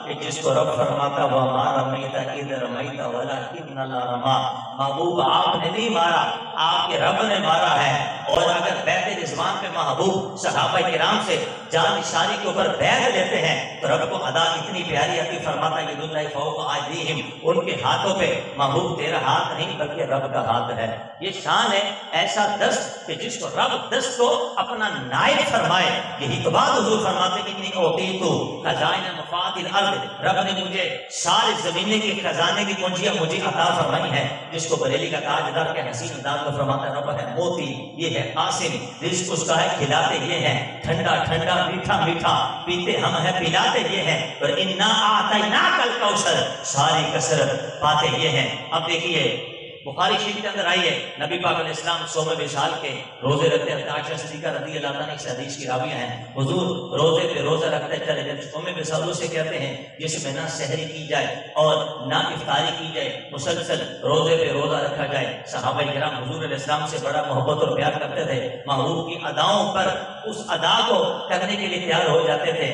کہ جس کو رب فرماتا وما رمیت اذ رمیت ولکن اللہ رمی، محبوب آپ نے نہیں مارا، آپ کے رب نے مارا ہے۔ اور اگر بیعت رضوان پہ محبوب صحابہ کرام سے جان نثاری کے اوپر بیعت لیتے ہیں تو رب کو ادا اتنی پیاری عطا فرماتا ید اللہ فوق ایدیہم، ان کے ہاتھوں پہ محبوب تیرا ہاتھ نہیں بلکہ رب کا ہاتھ ہے۔ یہ شان ہے ایسا دست کہ جس کو رب دست کو اپنا نائب فرمائے۔ یہی تو بات حضور فرماتے کہ انی اوتیت خزائن مفاتح الارض، رب نے مجھے سارے زمینے کے خزانے کی کنجیاں مجھے عطا فرمائی ہیں۔ جس کو بریلی کا تاجدار کے حسین انداز میں فرماتا ہے رب ہے موتی، یہ ہے قاسم، رزق اس کا ہے کھلاتے یہ ہیں، ٹھنڈا ٹھنڈا میٹھا میٹھا پیتے ہم ہیں پلاتے یہ ہیں، اور انا اعطیناک الکوثر، ساری کثرت پاتے یہ ہیں۔ اب دیکھیے بخاری شریف کے اندر آئیے نبی پاک علیہ السلام صوم وصال کے روزے رکھتے ہیں۔ عائشہ صدیقہ رضی اللہ عنہا اس حدیث کی راویہ ہیں، حضور روزے پہ روزہ رکھتے چلے جب صوم وصال سے کہتے ہیں جس میں نہ سحری کی جائے اور نہ افطاری کی جائے، مسلسل روزے پہ روزہ رکھا جائے۔ صحابہ کرام حضور علیہ السلام سے بڑا محبت اور پیار کرتے تھے، محبوب کی اداؤں پر اس ادا کو کرنے کے لیے تیار ہو جاتے تھے۔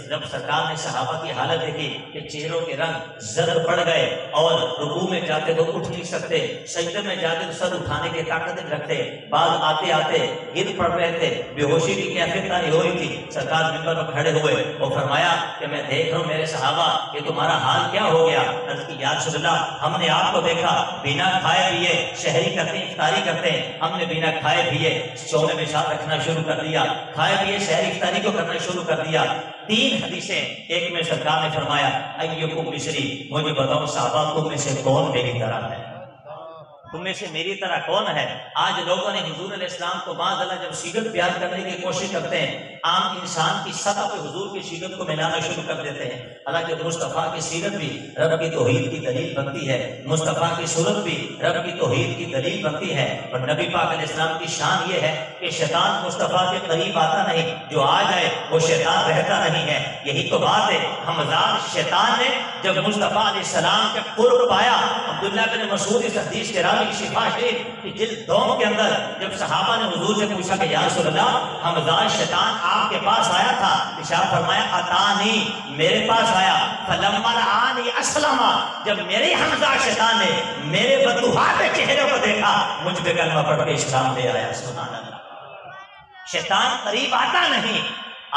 جب سرکار نے صحابہ کی حالت دیکھی کہ چہروں کے رنگ زرد پڑ گئے اور رکوع میں جاتے تو اٹھ نہیں سکتے، سجدے میں جاتے تو سر اٹھانے کی طاقت نہیں رکھتے، بعض آتے آتے گر پڑ رہے تھے، بے ہوشی کی کیفیت نہیں ہو رہی تھی، سرکار منبر پر کھڑے ہوئے اور فرمایا کہ میں دیکھ رہا ہوں میرے صحابہ کہ تمہارا حال کیا ہو گیا۔ عرض کی یا رسول اللہ ہم نے آپ کو دیکھا بنا کھائے پیے شہری کرتے ہیں، افطاری کرتے ہیں، ہم نے بنا کھائے پیے صوم وصال رکھنا شروع کر دیا، کھائے پیے شہری افطاری کو کرنا شروع کر دیا۔ 3 حدیثیں، ایک میں سرکار نے فرمایا ایکم مصری، مجھے بتاؤ صحابہ تم میں سے کون میری طرح ہے، تم میں سے میری طرح کون ہے؟ آج لوگوں نے حضور علیہ السلام کو معاذ اللہ جب سیرت بیان کرنے کی کوشش کرتے ہیں عام انسان کی سطح پہ حضور کی سیرت کو ملانا شروع کر دیتے ہیں، حالانکہ مصطفیٰ کی سیرت بھی رب کی توحید کی دلیل بنتی ہے، مصطفیٰ کی صورت بھی رب کی توحید کی دلیل بنتی ہے۔ اور نبی پاک علیہ السلام کی شان یہ ہے کہ شیطان مصطفیٰ کے قریب آتا نہیں، جو آ جائے وہ شیطان رہتا نہیں ہے۔ یہی تو بات ہے، ہمزاد شیطان نے جب مصطفیٰ علیہ السلام کے قرب پایا، عبداللہ بن مسعود اس حدیث کے راوی شفا شریف کی جلد 2 کے اندر جب صحابہ نے حضور سے پوچھا کہ یا رسول اللہ ہمزاد شیطان آپ کے پاس آیا تھا، ارشاد فرمایا اتانی، میرے پاس آیا، فلما رآنی اسلم، جب میرے حمزاد شیطان نے میرے بدوحات چہرے کو دیکھا مجھ پہ کلمہ پڑھ کے اسلام لے آیا۔ سبحان اللہ، شیطان قریب آتا نہیں،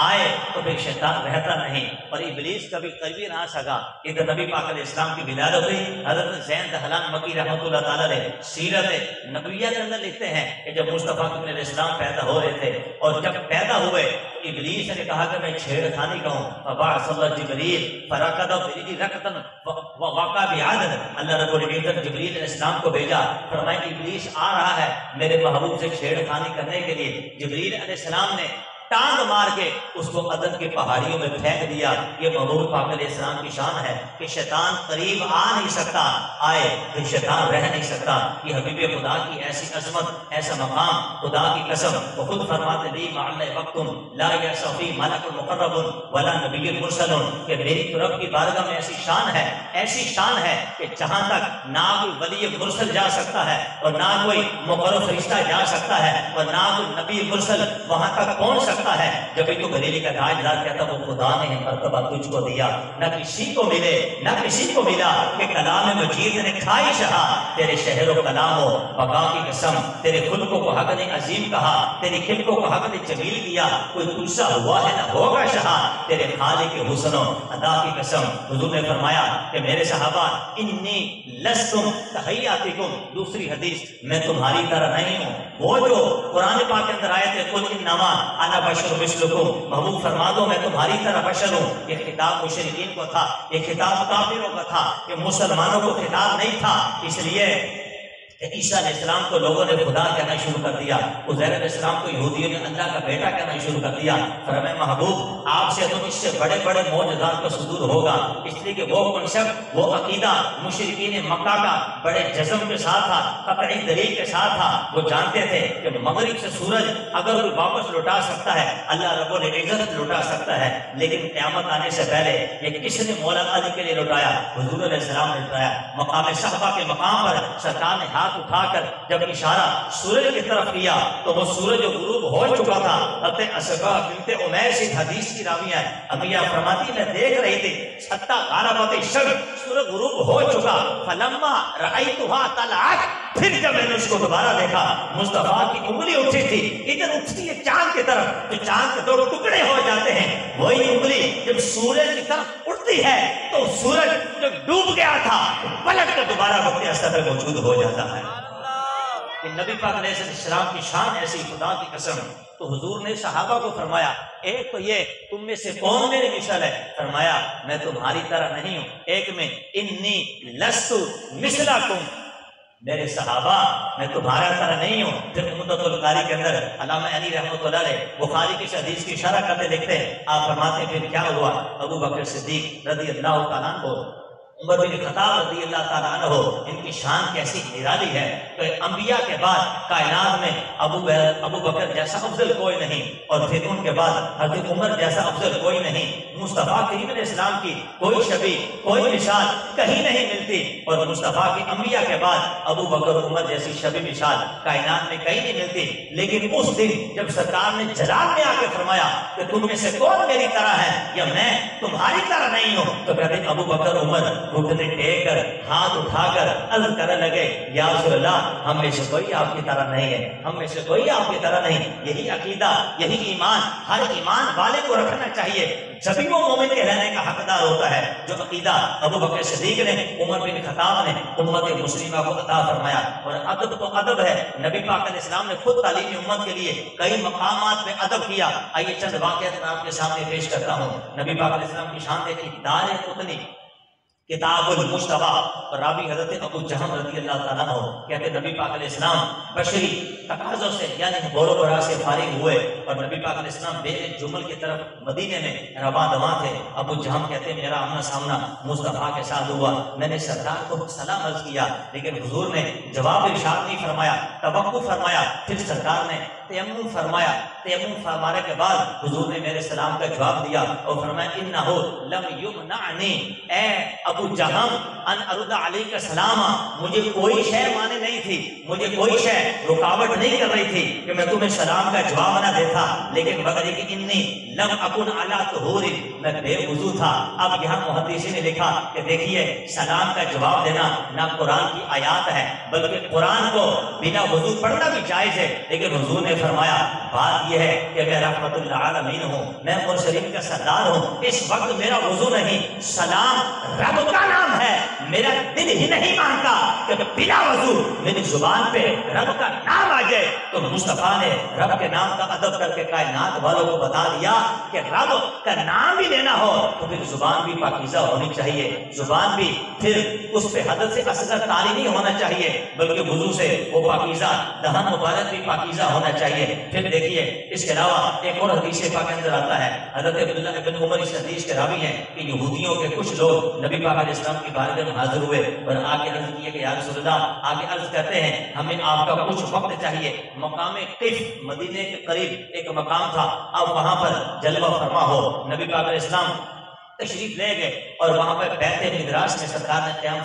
آئے تو پھر شیطان رہتا نہیں، اور ابلیس کبھی قریبی نہ سکا۔ ادھر نبی پاک علیہ السلام کی ولادت ہوئی، حضرت زین دہلان مکی رحمۃ اللہ تعالیٰ نے سیرت نبویہ کے اندر لکھتے ہیں کہ جب مصطفیٰ علیہ السلام پیدا ہو رہے تھے اور جب پیدا ہوئے ابلیس نے کہا کہ میں چھیڑ خانی کا ہوں، فبعث اللہ جبریل فرکض بریجی رکعتاً ووقع بعدد، اللہ رب العزت جبریل علیہ السلام کو بھیجا، فرمایا ابلیس آ رہا ہے میرے محبوب سے چھیڑ خانی کرنے کے لیے۔ جبریل علیہ السلام نے ٹانگ مار کے اس کو عدن کی پہاڑیوں میں پھینک دیا۔ یہ محبوب پاک علیہ السلام کی شان ہے کہ شیطان قریب آ نہیں سکتا، آئے پھر شیطان رہ نہیں سکتا۔ یہ حبیب خدا کی ایسی عظمت، ایسا مقام، خدا کی قسم وہ خود فرماتے لی معلّہ وقتم لا یصفی ملک المقرب ولا نبی المرسل، کہ میری طرف کی بارگاہ میں ایسی شان ہے، ایسی شان ہے کہ جہاں تک نہ کوئی ولی مرسل جا سکتا ہے اور نہ کوئی مقرب فرشتہ جا سکتا ہے اور نہ کوئی نبی مرسل وہاں تک پہنچ سکتا ہے۔ جب بھی تو بریلی کا تاجدار کہتا وہ خدا نے مرتبہ تجھ کو دیا، نہ کسی کو ملے نہ کسی کو ملا کہ کلام مجید نے کھائی شہا، تیرے شہر و کلام و بقا کی قسم، تیرے خلقوں کو حق نے عظیم کہا، تیری خلقوں کو حق نے جمیل کیا، کوئی دوسرا ہوا ہے نہ ہوگا شہا، تیرے خالق کے حسن و ادا کی قسم۔ حضور نے فرمایا کہ میرے صحابہ انی لستم کہیاتکم، دوسری حدیث میں تمہاری طرح نہیں ہوں۔ وہ جو قرآن پاک کے اندر آئے تھے قل انما انا بشر مثلکم، محبوب فرما دو میں تمہاری طرح بشر ہوں، یہ خطاب مشرکین کو تھا، یہ خطاب کافروں کا تھا، یہ مسلمانوں کو خطاب نہیں تھا۔ اس لیے عیسیٰ علیہ السلام کو لوگوں نے خدا کہنا شروع کر دیا، عزیر علیہ السلام کو یہودیوں نے اللہ کا بیٹا کہنا شروع کر دیا۔ فرمایا محبوب آپ سے تو اس سے بڑے بڑے معجزات کا صدور ہوگا، اس لیے کہ وہ کنسپٹ، وہ عقیدہ مشرکین مکہ کا بڑے جزم کے ساتھ تھا، قطعی دلیل کے ساتھ تھا۔ وہ جانتے تھے کہ مغرب سے سورج اگر کوئی واپس لوٹا سکتا ہے اللہ رب العزت لوٹا سکتا ہے، لیکن قیامت آنے سے پہلے یہ کس نے مولا علی کے لیے لوٹایا؟ حضور علیہ السلام نے لوٹایا۔ مقام صحبہ کے مقام پر سرکار نے ہاتھ ہاتھ اٹھا کر جب اشارہ سورج کی طرف کیا تو وہ سورج غروب ہو چکا تھا۔ حضرت اسبا بنت امیس اس حدیث کی راوی ہے، امیہ فرماتی میں دیکھ رہی تھی حتی غربت الشمس، سورج غروب ہو چکا، فلما رأیتها طلعت، پھر جب میں نے اس کو دوبارہ دیکھا مصطفیٰ کی انگلی اٹھی تھی، ادھر اٹھتی ہے چاند کی طرف تو چاند کے دو ٹکڑے ہو جاتے ہیں، وہی انگلی جب سورج کی طرف اٹھتی ہے تو سورج جو ڈوب گیا تھا پلٹ کر دوبارہ وقت اثر میں موجود ہو جاتا ہے۔ کہ نبی پاک علیہ السلام کی شان ایسی، خدا کی قسم۔ تو حضور نے صحابہ کو فرمایا ایک تو یہ تم میں سے کون میری مثل ہے؟ فرمایا میں تمہاری طرح نہیں ہوں، ایک میں انی لست مثلکم، میرے صحابہ میں تمہارا طرح نہیں ہوں۔ پھر عمدۃ القاری کے اندر علامہ علی رحمۃ اللہ علیہ بخاری کی حدیث کی شرح کرتے لکھتے ہیں، آپ فرماتے ہیں پھر کیا ہوا، ابو بکر صدیق رضی اللہ تعالیٰ عنہ، عمر بن خطاب رضی اللہ تعالیٰ عنہ، ان کی شان کیسی نرالی ہے کہ انبیاء کے بعد کائنات میں ابو بکر جیسا افضل کوئی نہیں، اور پھر ان کے بعد حضرت عمر جیسا افضل کوئی نہیں۔ مصطفیٰ کریم علیہ السلام کی کوئی شبیہ کوئی مثال کہیں نہیں ملتی، اور مصطفیٰ کی انبیاء کے بعد ابو بکر عمر جیسی شبیہ مثال کائنات میں کہیں نہیں ملتی۔ لیکن اس دن جب سرکار نے جلال میں آ کے فرمایا کہ تم میں سے کون میری طرح ہے یا میں تمہاری طرح نہیں ہوں، تو کہتے ابو بکر عمر گھٹنے ٹیک کر ہاتھ اٹھا کر عرض کرنے لگے یا رسول اللہ ہم میں سے کوئی آپ کی طرح نہیں ہے، ہم میں سے کوئی آپ کی طرح نہیں۔ یہی عقیدہ یہی ایمان ہر ایمان والے کو رکھنا چاہیے، جبھی وہ مومن کے رہنے کا حقدار ہوتا ہے۔ جو عقیدہ ابو بکر صدیق نے عمر بن خطاب نے امت مسلمہ کو عطا فرمایا، اور ادب تو ادب ہے، نبی پاک علیہ السلام نے خود تعلیم امت کے لیے کئی مقامات پہ ادب کیا۔ آئیے چند واقعات میں آپ کے سامنے پیش کرتا ہوں۔ نبی پاک علیہ السلام کی شان دیکھی، دار قطنی کتاب المجتبی، راوی حضرت ابو جہم رضی اللہ تعالیٰ عنہ کہتے نبی پاک علیہ السلام بشری تقاضوں سے یعنی غور و برا سے فارغ ہوئے، اور نبی پاک علیہ السلام بے جمل کی طرف مدینے میں رواں دواں تھے۔ ابو جہم کہتے میرا آمنا سامنا مصطفیٰ کے ساتھ ہوا، میں نے سرکار کو سلام عرض کیا لیکن حضور نے جواب ارشاد نہیں فرمایا، توقف فرمایا۔ پھر سرکار نے تیمم فرمایا، تیمم فرمانے کے بعد حضور نے میرے سلام کا جواب دیا اور فرمایا انہو لم یمنعنی، اے ابو جہم ان ارد علیک السلام، مجھے کوئی شے مانے نہیں تھی، مجھے کوئی شے رکاوٹ نہیں کر رہی تھی کہ میں تمہیں سلام کا جواب نہ دیتا، لیکن مگر یہ کہ انی لم اکن علی طہور، میں بے وضو تھا۔ اب یہاں محدثین نے لکھا کہ دیکھیے سلام کا جواب دینا نہ قرآن کی آیات ہے بلکہ قرآن کو بنا وضو پڑھنا بھی جائز ہے، لیکن حضور نے فرمایا بات یہ ہے کہ میں رحمت للعالمین ہوں، میں مرسلین کا سردار ہوں، اس وقت میرا وضو نہیں، سلام رب کا نام ہے، میرا دل ہی نہیں مانتا کہ بلا وضو میری زبان پہ رب کا نام آ جائے۔ تو مصطفیٰ نے رب کے نام کا ادب کر کے کائنات والوں کو بتا دیا کہ رب کا نام بھی لینا ہو تو پھر زبان بھی پاکیزہ ہونی چاہیے، زبان بھی پھر اس پہ حدث سے اصغر طاری نہیں ہونا چاہیے بلکہ وضو سے وہ پاکیزہ، دہن مبارک بھی پاکیزہ ہونا چاہیے۔ پھر دیکھیے اس کے علاوہ ایک اور حدیث پاک کے اندر آتا ہے، حضرت عبداللہ ابن عمر اس حدیث کے راوی ہیں کہ یہودیوں کے کچھ لوگ نبی پاک علیہ السلام کی بارگاہ میں حاضر ہوئے اور آگے عرض کیے کہ یا رسول اللہ، آگے عرض کرتے ہیں ہمیں آپ کا کچھ وقت چاہیے، مقام قف مدینے کے قریب ایک مقام تھا، اب وہاں پر جلوہ فرما ہو۔ نبی پاک علیہ السلام تشریف لے گئے اور وہاں پر بیت مدراس میں سرکار نے قیام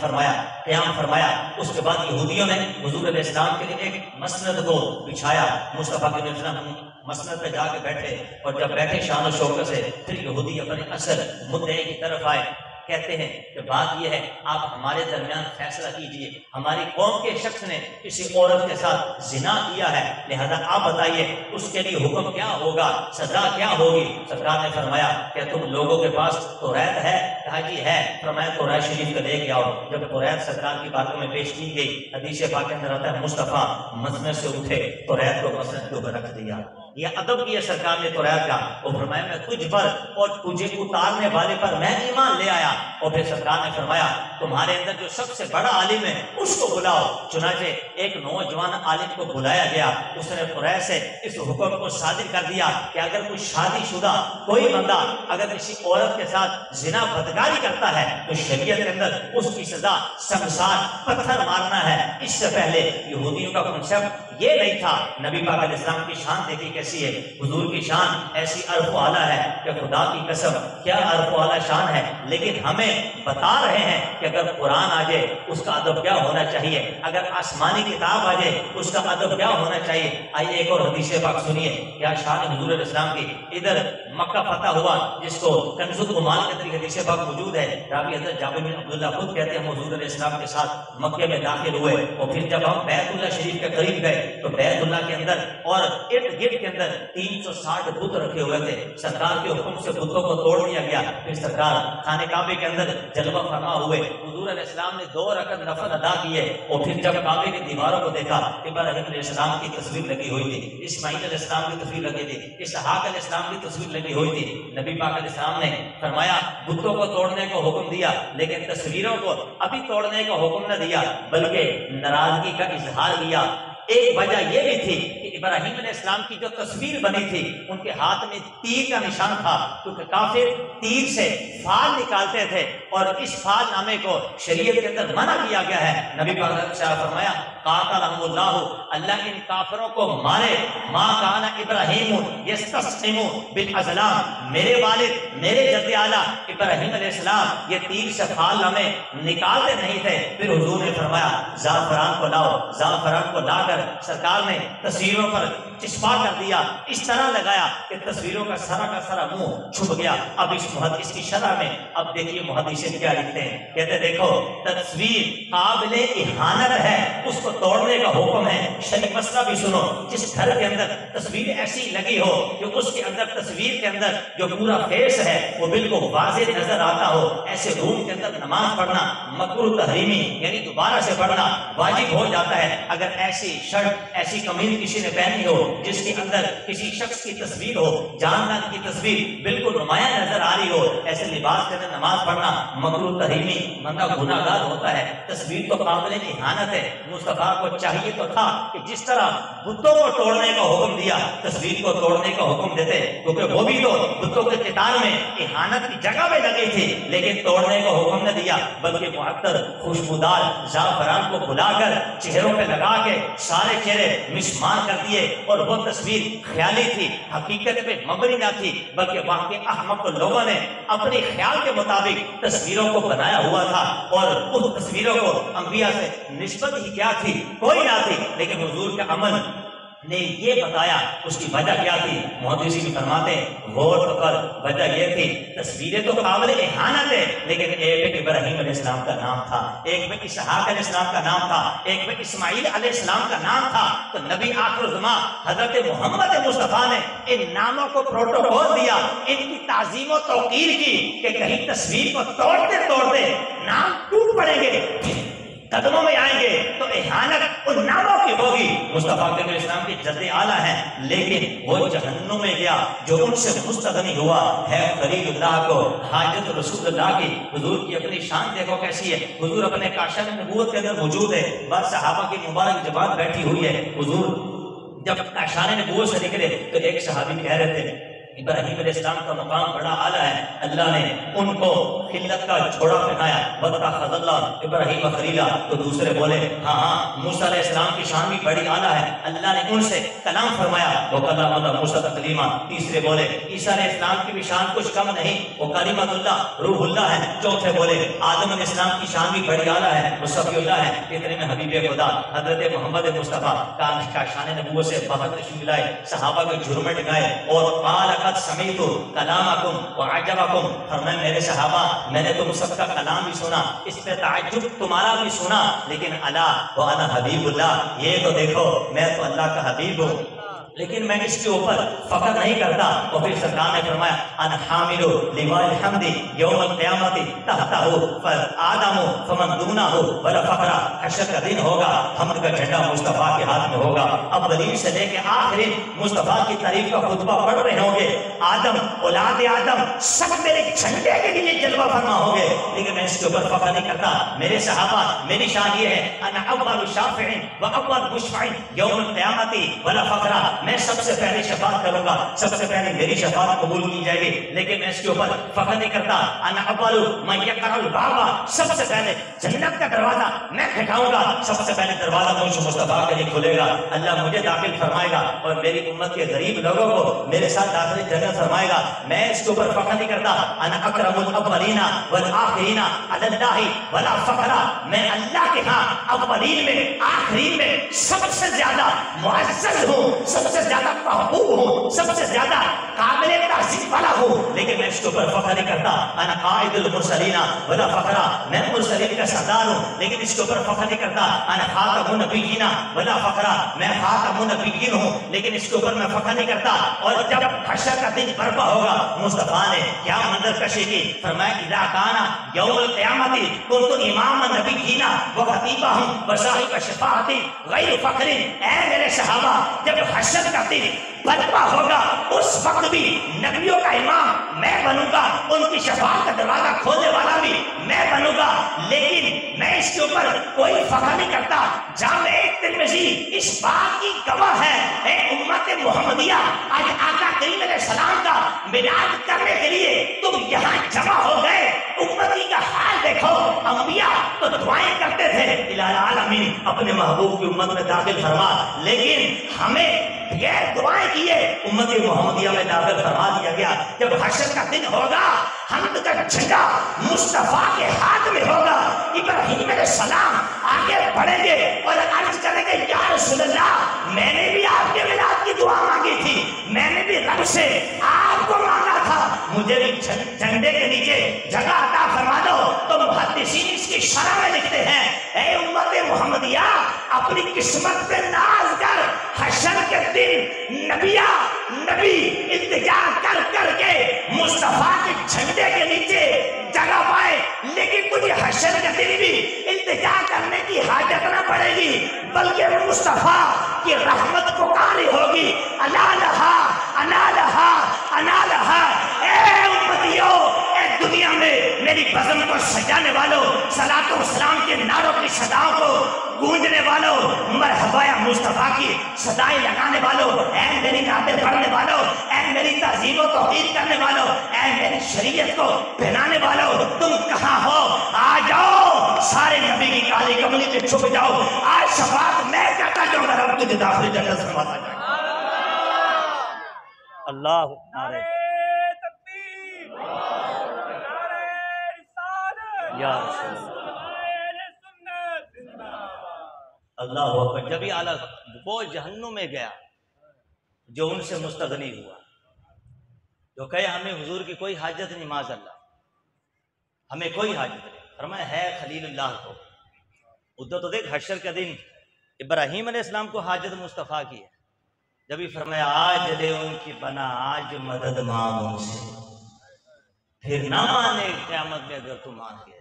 فرمایا۔ اس کے بعد یہودیوں نے حضور علیہ السلام کے لیے ایک مسند کو بچھایا، مصطفیٰ کے السلام مسند پہ جا کے بیٹھے، اور جب بیٹھے شان و شوکت سے پھر یہودی اپنے اصل مدعے کی طرف آئے، کہتے ہیں کہ بات یہ ہے آپ ہمارے درمیان فیصلہ کیجئے، ہماری قوم کے شخص نے کسی عورت کے ساتھ زنا کیا ہے، لہذا آپ بتائیے اس کے لیے حکم کیا ہوگا، سزا کیا ہوگی۔ سرکار نے فرمایا کہ تم لوگوں کے پاس توریت ہے؟ کہا جی ہے۔ فرمایا توریت شریف کو لے کے آؤ۔ جب توریت سرکار کی بارگاہ میں پیش کی گئی، حدیث پاک کے اندر آتا ہے مصطفیٰ مسند سے اٹھے، توریت کو مسند کے اوپر رکھ دیا۔ یہ ادب کیا سرکار نے توریت کا، اور فرمایا میں تجھ پر اور تجھے اتارنے والے پر میں ایمان لے آیا۔ اور پھر سرکار نے فرمایا تمہارے اندر جو سب سے بڑا عالم ہے اس کو بلاؤ۔ چنانچہ ایک نوجوان عالم کو بلایا گیا، اس نے قریش سے اس حکم کو صادر کر دیا کہ اگر کوئی شادی شدہ کوئی بندہ اگر کسی عورت کے ساتھ زنا بدکاری کرتا ہے تو شریعت کے اندر اس کی سزا سنگسار پتھر مارنا ہے۔ اس سے پہلے یہودیوں کا کنسپٹ یہ نہیں تھا۔ نبی پاک علیہ السلام کی شان دیکھی کہ کیسی ہے، حضور کی شان ایسی عرف و اعلیٰ ہے کہ خدا کی قسم کیا عرف و اعلیٰ شان ہے، لیکن ہمیں بتا رہے ہیں کہ اگر قرآن آ جائے اس کا ادب کیا ہونا چاہیے، اگر آسمانی کتاب آ جائے اس کا ادب کیا ہونا چاہیے۔ آئیے ایک اور حدیث پاک سنیے کیا شان حضور علیہ السلام کی۔ ادھر مکہ فتح ہوا جس کو کنز الایمان کے اندر حدیث پاک موجود ہے، راوی حضرت جابر بن عبداللہ خود کہتے ہیں حضور علیہ السلام کے ساتھ مکے میں داخل ہوئے، اور پھر جب ہم بیت اللہ شریف کے قریب گئے تو بیت اللہ کے اندر اور ارد گرد کے اندر 360 بت رکھے ہوئے تھے، سرکار کے حکم سے بتوں کو توڑ دیا گیا۔ پھر سرکار خانہ کعبے کے اندر جلوہ فرما ہوئے، حضور علیہ السلام نے 2 رکعت نفل ادا کیے، اور پھر جب کعبے کی دیواروں کو دیکھا ابراہیم علیہ السلام کی تصویر لگی ہوئی تھی، اسماعیل علیہ السلام کی تصویر لگی تھی، اسحاق علیہ السلام کی تصویر لگی ہوئی تھی۔ نبی پاک علیہ السلام نے فرمایا بتوں کو توڑنے کو حکم دیا لیکن تصویروں کو ابھی توڑنے کا حکم نہ دیا، بلکہ ناراضگی کا اظہار کیا۔ ایک وجہ یہ بھی تھی کہ ابراہیم علیہ السلام کی جو تصویر بنی تھی ان کے ہاتھ میں تیر کا نشان تھا، کیونکہ کافر تیر سے فال نکالتے تھے اور اس فال نامے کو شریعت کے اندر منع کیا گیا ہے۔ نبی پاک نے فرمایا قاتلہم اللہ، اللہ ان کافروں کو مارے۔ ما کان ابراہیم یستسقم بالازلام، میرے والد میرے جد اعلیٰ ابراہیم علیہ السلام یہ تیر سے فال نامے نکالتے نہیں تھے۔ پھر حضور نے فرمایا زعفران کو لاؤ، زعفران کو لا کر سرکار نے تصویروں پر چسپا کر دیا، اس طرح لگایا کہ تصویروں کا سارا منہ چھپ گیا۔ اب اس محدث کی شرح میں اب دیکھیے محدثین کیا لکھتے ہیں، کہتے دیکھو تصویر قابل اہانت ہے، اس کو توڑنے کا حکم ہے۔ شریف مسئلہ بھی سنو، جس گھر کے اندر تصویر ایسی لگی ہو کہ اس کے اندر تصویر کے اندر جو پورا فیس ہے وہ بالکل واضح نظر آتا ہو، ایسے روم کے اندر نماز پڑھنا مکروہ تحریمی یعنی دوبارہ سے پڑھنا واجب ہو جاتا ہے۔ اگر ایسی شرٹ ایسی قمیض کسی نے پہنی ہو جس کے اندر کسی شخص کی تصویر ہو، جاندار کی تصویر بالکل نمایاں نظر آ رہی ہو، ایسے لباس کے اندر نماز پڑھنا مکروہ تحریمی، بندہ گناہ گار ہوتا ہے۔ تصویر تو قابل اہانت ہے۔ مصطفیٰ کو چاہیے تو تھا کہ جس طرح بتوں کو توڑنے کا حکم دیا تصویر کو توڑنے کا حکم دیتے، کیونکہ وہ بھی تو بتوں کے قتال میں اہانت کی جگہ میں لگی تھی، لیکن توڑنے کا حکم نہ دیا، بلکہ معطر خوشبودار زعفران کو بلا کر چہروں پہ لگا کے سارے چہرے مسمار کر دیے، اور وہ تصویر خیالی تھی، حقیقت پہ مبنی نہ تھی، بلکہ وہاں کے احمق لوگوں نے اپنے خیال کے مطابق تصویروں کو بنایا ہوا تھا، اور اس تصویروں کو انبیاء سے نسبت ہی کیا تھی، کوئی نہ تھی، لیکن حضور کا عمل نے یہ بتایا اس کی وجہ کیا تھی۔ محدثین فرماتے ہیں غور کر، وجہ یہ تھی تصویریں تو قابل اہانت ہے، لیکن ایک میں ابراہیم علیہ السلام کا نام تھا، ایک میں اسحاق علیہ السلام کا نام تھا، ایک میں اسماعیل علیہ السلام کا نام تھا۔ تو نبی آخر الزمان حضرت محمد مصطفیٰ نے ان ناموں کو پروٹوکول دیا، ان کی تعظیم و توقیر کی کہ کہیں تصویر کو توڑتے توڑتے نام ٹوٹ پڑیں گے، قدموں میں آئیں گے تو اہانت ان ناموں کی ہوگی۔ مصطفیٰ کے اسلام کی جد اعلیٰ ہیں، لیکن وہ جہنم میں گیا جو ان سے مستغنی ہوا ہے خلیل اللہ کو حاجت رسول اللہ کی۔ حضور کی اپنی شان دیکھو کیسی ہے، حضور اپنے کاشان نبوت کے اندر موجود ہے، بعض صحابہ کی مبارک جماعت بیٹھی ہوئی ہے۔ حضور جب کاشان نبوت سے نکلے تو ایک صحابی کہہ رہے تھے ابراہیم علیہ السلام کا مقام بڑا اعلیٰ ہے، اللہ نے ان کو خلت کا جھوڑا پہنایا، وَاتَّخَذَ اللَّهُ إِبْرَاهِيمَ خَلِيلًا۔ تو دوسرے بولے ہاں موسیٰ علیہ السلام کی شان بھی بڑی اعلیٰ ہے، اللہ نے ان سے کلام فرمایا، وَكَلَّمَ اللَّهُ مُوسَىٰ تَكْلِيمًا۔ تیسرے بولے عیسیٰ علیہ السلام کی بھی شان کچھ کم نہیں، وہ کلمۃ اللہ روح اللہ ہے۔ چوتھے بولے آدم علیہ السلام کی شان بھی بڑی اعلیٰ ہے، وہ صفی اللہ ہے۔ اتنے میں حبیب خدا حضرت محمد مصطفیٰ کا شان نبوت سے باہر تشریف لائے، صحابہ کے جھرمٹ گائے، اور قال قد سمیت کلامکم وعجبکم، فرمایا میرے صحابہ میں نے تم سب کا کلام بھی سنا، اس پہ تعجب تمہارا بھی سنا، لیکن الا وانا حبیب اللہ، یہ تو دیکھو میں تو اللہ کا حبیب ہوں، لیکن میں اس کے اوپر فخر نہیں کرتا۔ اور پھر سرکار نے فرمایا ان حامل لواء الحمد یوم القیامت تحتہ آدم فمن دونہ ولا فخر، حشر کا دن ہوگا حمد کا جھنڈا مصطفیٰ کے ہاتھ میں ہوگا، اولین سے لے کے آخرین مصطفیٰ کی تعریف کا خطبہ پڑھ رہے ہوں گے، آدم اولاد آدم سب میرے جھنڈے کے لیے جلوہ فرما ہوں گے، لیکن میں اس کے اوپر فخر نہیں کرتا۔ میرے صحابہ میری شان یہ ہے انا اول شافع و اول مشفع یوم القیامت ولا فخر، میں سب سے پہلے شفاعت کروں گا، سب سے پہلے میری شفاعت قبول کی جائے گی، لیکن میں اس کے اوپر فخر نہیں کرتا۔ انا اول من یقرع الباب، سب سے پہلے جنت کا دروازہ میں کھٹاؤں گا، سب سے پہلے دروازہ مجھ مصطفیٰ کے لیے کھلے گا، اللہ مجھے داخل فرمائے گا اور میری امت کے غریب لوگوں کو میرے ساتھ داخل جنت فرمائے گا۔ میں اس کے اوپر فخر نہیں کرتا۔ انا اکرم الاولین والآخرین علی اللہ ولا فخر، میں اللہ کے ہاں اولین میں آخرین میں سب سے زیادہ معزز ہوں، سب سے زیادہ محبوب ہوں، سب سے زیادہ قابل تعظیم والا ہوں، لیکن میں اس کے اوپر فخر نہیں کرتا۔ انا قائد المرسلین ولا فخر، میں مرسلین کا سردار ہوں، لیکن اس کے اوپر فخر نہیں کرتا۔ انا خاتم النبیین ولا فخر، میں خاتم النبیین ہوں، لیکن اس کے اوپر میں فخر نہیں کرتا۔ اور جب حشر کا دن برپا ہوگا، مصطفیٰ نے کیا منظر کشی کی، فرمایا اذا کان یوم القیامت کنت امام النبیین وخطیبہم وصاحب شفاعت غیر فخر، اے میرے صحابہ جب حشر کا دن برپا ہوگا اس وقت بھی نبیوں کا امام میں بنوں گا، ان کی شفاعت کا دروازہ کھولنے والا بھی میں بنوں گا، لیکن میں اس کے اوپر کوئی فخر نہیں کرتا۔ جامع ترمذی اس بات کی گواہ ہے، اے امت محمدیہ، آج آقا کریم علیہ السلام کا میلاد کرنے کے لیے تم یہاں جمع ہو گئے، امتی کا حال دیکھو۔ انبیاء تو دعائیں کرتے تھے الہ العالمین اپنے محبوب کی امت میں داخل فرما، لیکن ہمیں بغیر دعائیں کیے امت محمدیہ میں داخل فرما دیا گیا۔ جب حشر کا دن ہوگا، حمد کا جھنڈا مصطفیٰ کے ہاتھ میں ہوگا، ابراہیم علیہ السلام آگے بڑھیں گے اور عرض کریں گے یا رسول اللہ میں نے بھی آپ کے میلاد کی دعا مانگی تھی، میں نے بھی رب سے آپ کو مانگا تھا، مجھے بھی جھنڈے کے نیچے جگہ عطا فرما دو۔ تو محدثین اس کی شرح میں لکھتے ہیں اے امت محمدیہ اپنی قسمت پہ ناز کر، حشر کے دن نبی التجا کر کر کے مصطفیٰ کے جھنڈے کے نیچے جگہ پائے، لیکن تجھے حشر کے دن بھی التجا کرنے کی حاجت نہ پڑے گی، بلکہ مصطفیٰ کی رحمت پکاری ہوگی، انا لہا انا لہا انا لہا۔ اے امتیو، اے دنیا میں میری بزم کو سجانے والوں، صلاۃ و سلام کے نعروں کی صداؤں کو گونجنے والوں، مرحبا یا مصطفیٰ کی صدائیں لگانے والوں، اے میری نعتیں پڑھنے والوں، اے میری تعظیم و توقیر کرنے والوں، اے میری شریعت کو پہنانے والوں، تم کہاں ہو؟ آ جاؤ، سارے نبی کی کالی کملی پہ چھپ جاؤ، آج شفاعت میں کرتا جاؤں گا، رب تجھے داخل جنت سے فرماتا جائے گا۔ اللہ نعرہ تکبیر، نعرہ رسالت، یا رسول اللہ، اللہ اکبر۔ جب یہ اعلیٰ وہ جہنم میں گیا جو ان سے مستغنی ہوا، جو کہے ہمیں حضور کی کوئی حاجت نہیں، معاذ اللہ ہمیں کوئی حاجت نہیں، فرمایا ہے خلیل اللہ کو۔ ادھر تو دیکھ حشر کا دن ابراہیم علیہ السلام کو حاجت مصطفیٰ کی ہے، جب ہی فرمایا آج دے ان کی بنا، آج مدد مانگ ان سے، پھر نہ مانے قیامت میں اگر تو مان گیا۔